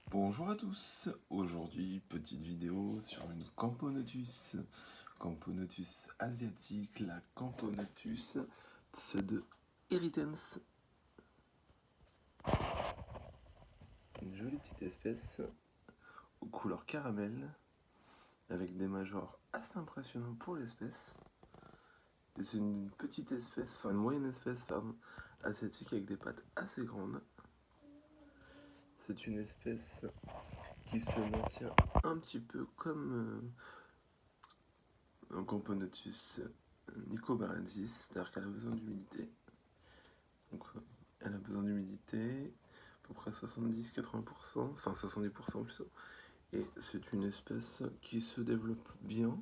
Bonjour à tous, aujourd'hui petite vidéo sur une Camponotus asiatique, la Camponotus pseudo irritans. Une jolie petite espèce aux couleurs caramel, avec des majors assez impressionnants pour l'espèce. Et c'est une petite espèce, enfin une moyenne espèce asiatique avec des pattes assez grandes. C'est une espèce qui se maintient un petit peu comme un Camponotus nicobarensis, c'est-à-dire qu'elle a besoin d'humidité. Donc elle a besoin d'humidité, à peu près 70-80%, enfin 70% plutôt. Et c'est une espèce qui se développe bien,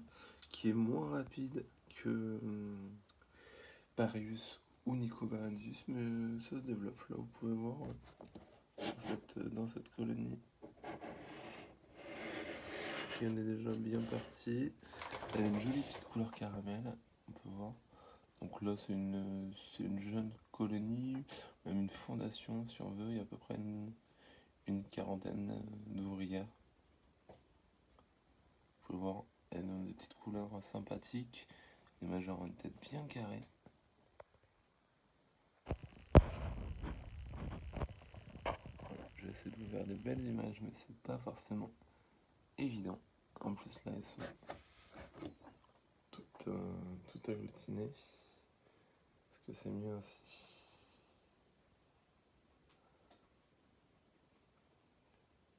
qui est moins rapide que Parius ou Nicobarensis, mais ça se développe là, vous pouvez voir dans cette colonie. Et on est déjà bien parti. Elle a une jolie petite couleur caramel, on peut voir. Donc là, c'est une jeune colonie, même une fondation si on veut. Il y a à peu près une quarantaine d'ouvrières. Vous pouvez voir, elles ont des petites couleurs sympathiques. Les majors ont une tête bien carrée. Voilà, je vais essayer de vous faire des belles images, mais c'est pas forcément évident. En plus, là, elles sont toutes agglutinées. Est-ce que c'est mieux ainsi?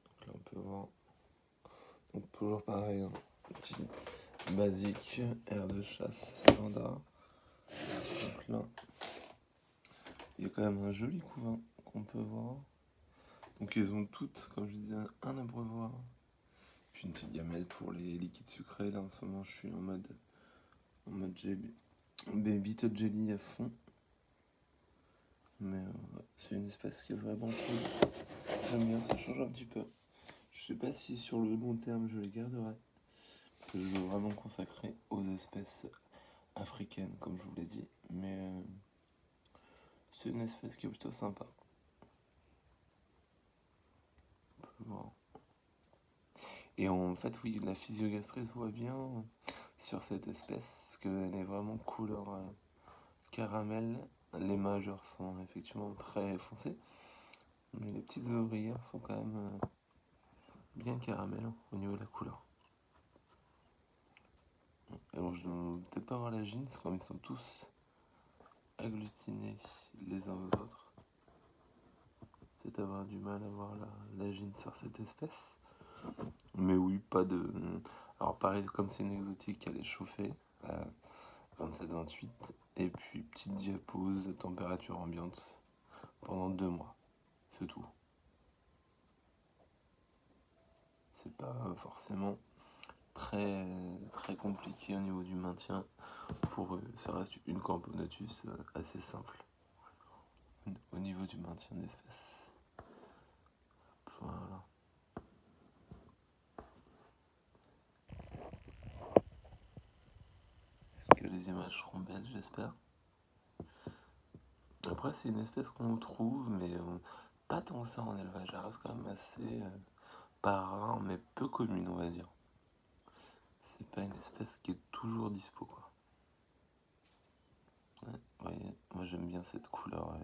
Donc là, on peut voir. Donc, toujours pareil, hein. Petit basique, air de chasse standard. Donc là, il y a quand même un joli couvain qu'on peut voir. Donc ils ont toutes, comme je disais, un abreuvoir. Puis une petite gamelle pour les liquides sucrés. Là en ce moment je suis en mode jelly, baby to jelly à fond. Mais c'est une espèce qui est vraiment cool. J'aime bien, ça change un petit peu. Je sais pas si sur le long terme je les garderai. Parce que je veux vraiment consacrer aux espèces africaines, comme je vous l'ai dit. Mais c'est une espèce qui est plutôt sympa. Voilà. Et en fait, oui, la physiogastrie se voit bien sur cette espèce, parce qu'elle est vraiment couleur caramel. Les majeurs sont effectivement très foncés, mais les petites ouvrières sont quand même bien caramel au niveau de la couleur. Alors, je ne vais peut-être pas voir la gine, parce qu'ils sont tous agglutinés les uns aux autres. Peut-être avoir du mal à voir la gine sur cette espèce. Mais oui, pas de. Alors, pareil, comme c'est une exotique, elle est chauffée à 27-28. Et puis, petite diapause, température ambiante pendant 2 mois. C'est tout. C'est pas forcément très, très compliqué au niveau du maintien. Pour eux, ça reste une Camponotus assez simple au niveau du maintien d'espèces. Voilà. Est-ce que les images seront belles, j'espère. Après, c'est une espèce qu'on trouve, mais pas tant que ça en élevage. Elle reste quand même assez pas rare, mais peu commune, on va dire. C'est pas une espèce qui est toujours dispo, quoi. Ouais, vous voyez, moi j'aime bien cette couleur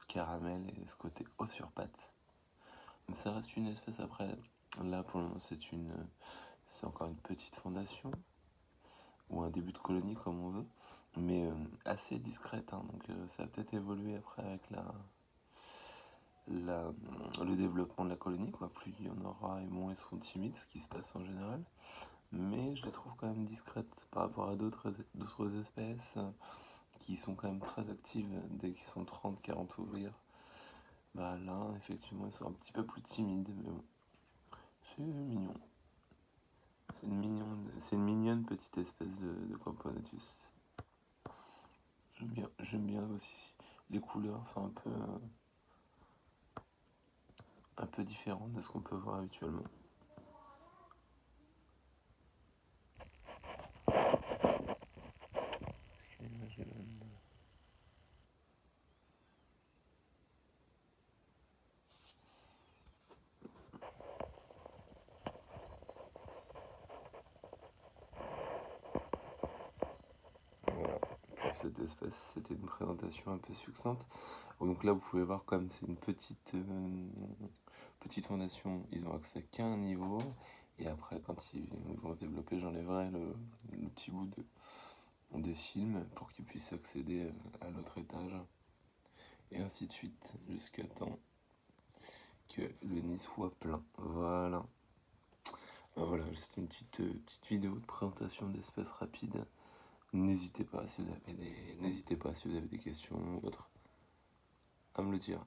caramel et ce côté haut sur pattes. Mais ça reste une espèce après. Là, pour le moment, c'est encore une petite fondation ou un début de colonie comme on veut, mais assez discrète. Hein, donc ça va peut-être évoluer après avec le développement de la colonie. Quoi. Plus il y en aura et moins ils seront timides, ce qui se passe en général. Mais je les trouve quand même discrètes par rapport à d'autres espèces qui sont quand même très actives dès qu'ils sont 30-40 ouvrières. Bah là, effectivement, ils sont un petit peu plus timides, mais bon, c'est mignon. C'est une mignonne petite espèce de Camponotus. J'aime bien aussi. Les couleurs sont un peu différentes de ce qu'on peut voir habituellement. cette espèce. C'était une présentation un peu succincte. Donc là, vous pouvez voir comme c'est une petite fondation, ils ont accès qu'à un niveau. Et après, quand ils vont se développer, j'enlèverai le petit bout des films pour qu'ils puissent accéder à l'autre étage. Et ainsi de suite, jusqu'à temps que le nid soit plein. Voilà. Voilà, c'était une petite vidéo de présentation d'espèces rapide. N'hésitez pas si vous avez des questions ou autres à me le dire.